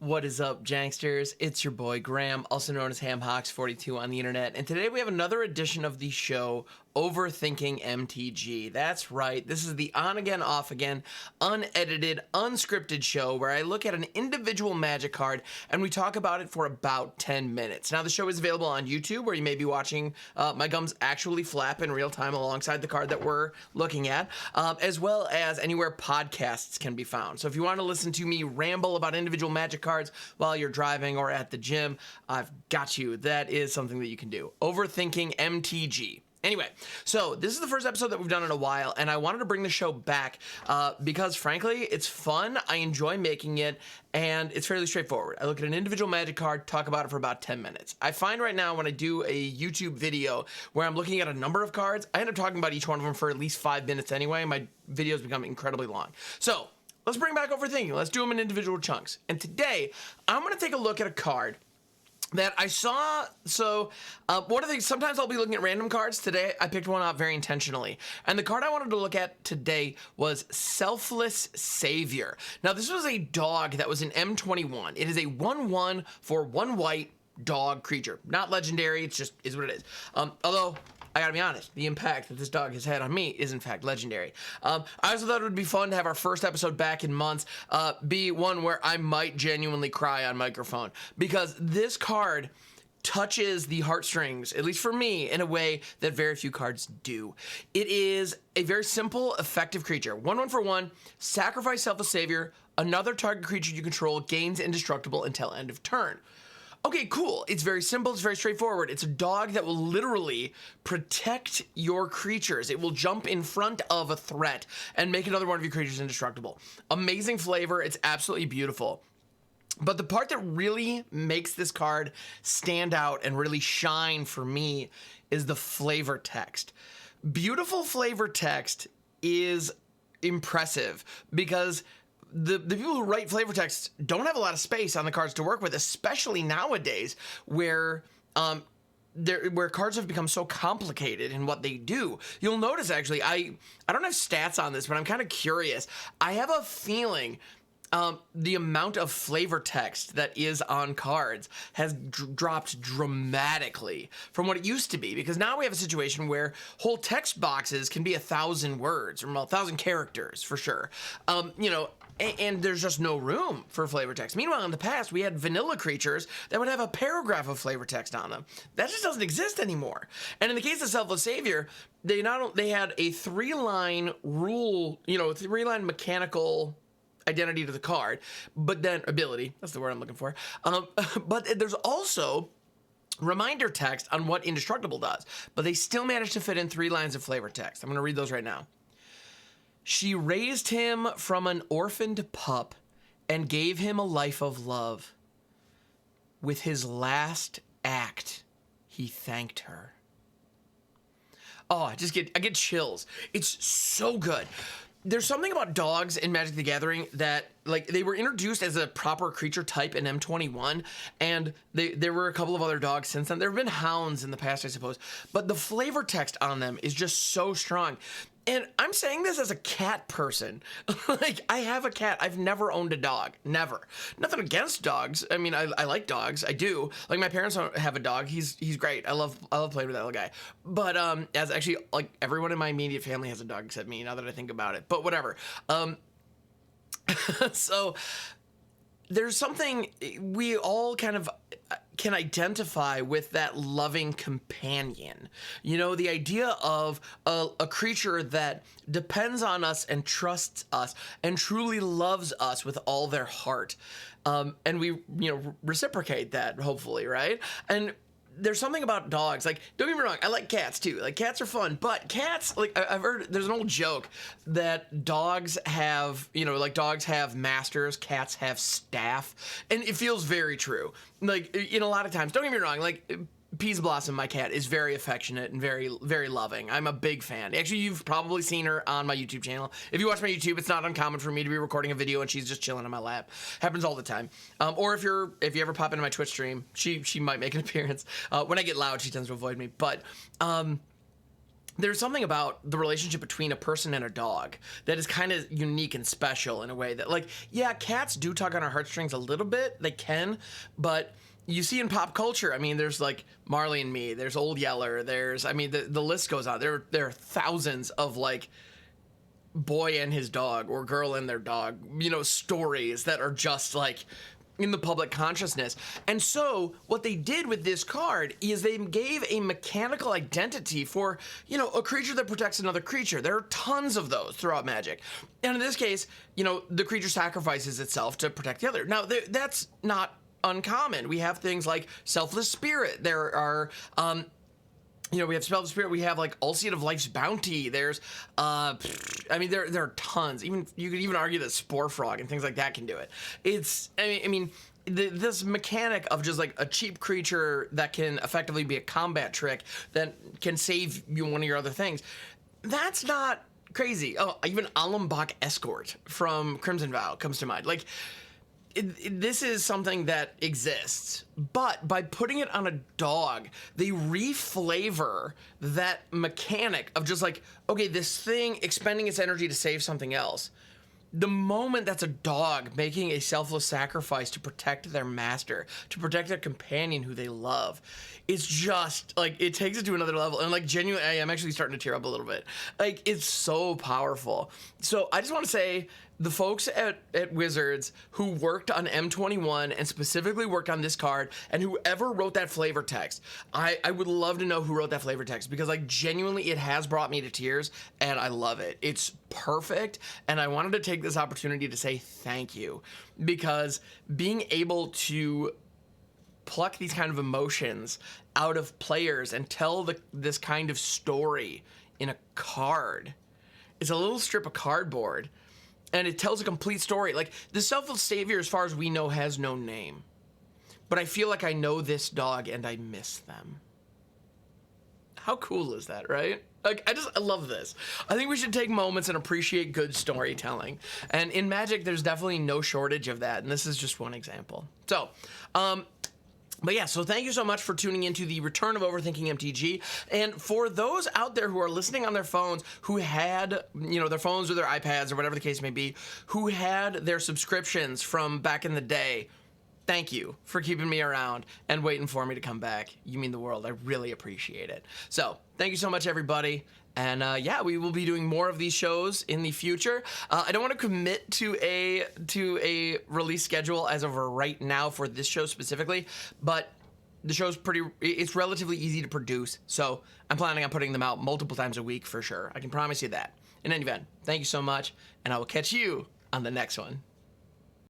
What is up, Janksters? It's your boy Graham, also known as HamHawks42 on the internet, and today we have another edition of the show, Overthinking MTG. That's right, this is the on-again, off-again, unedited, unscripted show where I look at an individual Magic card and we talk about it for about 10 minutes. Now, the show is available on YouTube, where you may be watching my gums actually flap in real time alongside the card that we're looking at, as well as anywhere podcasts can be found. So if you want to listen to me ramble about individual Magic cards while you're driving or at the gym, I've got you. That is something that you can do. Overthinking MTG. Anyway, so this is the first episode that we've done in a while, and I wanted to bring the show back because, frankly, it's fun. I enjoy making it, and it's fairly straightforward. I look at an individual Magic card, talk about it for about 10 minutes. I find right now when I do a YouTube video where I'm looking at a number of cards, I end up talking about each one of them for at least 5 minutes anyway. My videos become incredibly long. So let's bring back Overthinking. Let's do them in individual chunks. And today, I'm going to take a look at a card that I saw. So one of the things, sometimes I'll be looking at random cards. Today, I picked one out very intentionally. And the card I wanted to look at today was Selfless Savior. Now, this was a dog that was in M21. It is a 1/1 for 1 white dog creature. Not legendary, it's just is what it is. Although, I gotta be honest, the impact that this dog has had on me is in fact legendary. I also thought it would be fun to have our first episode back in months be one where I might genuinely cry on microphone, because this card touches the heartstrings, at least for me, in a way that very few cards do. It is a very simple, effective creature. 1/1 for 1, sacrifice Selfless Savior, another target creature you control gains indestructible until end of turn. Okay, cool. It's very simple. It's very straightforward. It's a dog that will literally protect your creatures. It will jump in front of a threat and make another one of your creatures indestructible. Amazing flavor. It's absolutely beautiful. But the part that really makes this card stand out and really shine for me is the flavor text. Beautiful flavor text is impressive because the people who write flavor text don't have a lot of space on the cards to work with, especially nowadays where cards have become so complicated in what they do. You'll notice, actually, I don't have stats on this, but I'm kind of curious. I have a feeling the amount of flavor text that is on cards has dropped dramatically from what it used to be, because now we have a situation where whole text boxes can be 1,000 words, or 1,000 characters for sure. And there's just no room for flavor text. Meanwhile, in the past, we had vanilla creatures that would have a paragraph of flavor text on them. That just doesn't exist anymore. And in the case of Selfless Savior, they had a 3-line rule, 3-line mechanical identity to the card, but then ability, that's the word I'm looking for. But there's also reminder text on what indestructible does, but they still managed to fit in 3 lines of flavor text. I'm going to read those right now. She raised him from an orphaned pup and gave him a life of love. With his last act, he thanked her. Oh, I get chills. It's so good. There's something about dogs in Magic the Gathering that, like, they were introduced as a proper creature type in M21, and there were a couple of other dogs since then. There have been hounds in the past, I suppose, but the flavor text on them is just so strong. And I'm saying this as a cat person. Like, I have a cat. I've never owned a dog. Never. Nothing against dogs. I mean, I like dogs. I do. Like, my parents don't have a dog. He's great. I love playing with that little guy. But as actually, like, everyone in my immediate family has a dog except me, now that I think about it. But whatever. So there's something we all kind of can identify with, that loving companion. The idea of a creature that depends on us and trusts us and truly loves us with all their heart. And we, reciprocate that, hopefully, right? And there's something about dogs, like, don't get me wrong, I like cats too. Like, cats are fun, but cats, like, I've heard, there's an old joke that dogs have, dogs have masters, cats have staff, and it feels very true. Like, a lot of times, don't get me wrong, like, Peas Blossom, my cat, is very affectionate and very, very loving. I'm a big fan. Actually, you've probably seen her on my YouTube channel. If you watch my YouTube, it's not uncommon for me to be recording a video and she's just chilling on my lap. Happens all the time. Or if you ever pop into my Twitch stream, she might make an appearance. When I get loud, she tends to avoid me. But there's something about the relationship between a person and a dog that is kind of unique and special in a way that, like, yeah, cats do tug on our heartstrings a little bit. They can, but you see in pop culture, I mean, there's like Marley and Me, there's Old Yeller, there's, I mean, the list goes on. There are thousands of like boy and his dog or girl and their dog, you know, stories that are just like in the public consciousness. And so what they did with this card is they gave a mechanical identity for, you know, a creature that protects another creature. There are tons of those throughout Magic. And in this case, you know, the creature sacrifices itself to protect the other. Now, that's not uncommon. We have things like Selfless Spirit. There are, you know, we have Selfless Spirit. We have like Ulceate of Life's Bounty. There's, I mean, there are tons. Even you could even argue that Spore Frog and things like that can do it. It's, I mean, this mechanic of just like a cheap creature that can effectively be a combat trick that can save you one of your other things. That's not crazy. Oh, even Alambach Escort from Crimson Vow comes to mind. Like, this is something that exists, but by putting it on a dog, they reflavor that mechanic of just like, okay, this thing expending its energy to save something else. The moment that's a dog making a selfless sacrifice to protect their master, to protect their companion who they love, it's just like, it takes it to another level. And like, genuinely, I'm actually starting to tear up a little bit. Like, it's so powerful. So I just want to say, the folks at Wizards who worked on M21 and specifically worked on this card, and whoever wrote that flavor text, I would love to know who wrote that flavor text, because like, genuinely, it has brought me to tears and I love it. It's perfect. And I wanted to take this opportunity to say thank you, because being able to pluck these kind of emotions out of players and tell this kind of story in a card, it's a little strip of cardboard. And it tells a complete story. Like, the Selfless Savior, as far as we know, has no name. But I feel like I know this dog and I miss them. How cool is that, right? Like, I love this. I think we should take moments and appreciate good storytelling. And in Magic, there's definitely no shortage of that. And this is just one example. So, but yeah, so thank you so much for tuning into the return of Overthinking MTG. And for those out there who are listening on their phones, who had, you know, their phones or their iPads or whatever the case may be, who had their subscriptions from back in the day, thank you for keeping me around and waiting for me to come back. You mean the world. I really appreciate it. So thank you so much, everybody. And yeah, we will be doing more of these shows in the future. I don't want to commit to a release schedule as of right now for this show specifically, but the show's it's relatively easy to produce. So I'm planning on putting them out multiple times a week for sure. I can promise you that. In any event, thank you so much, and I will catch you on the next one.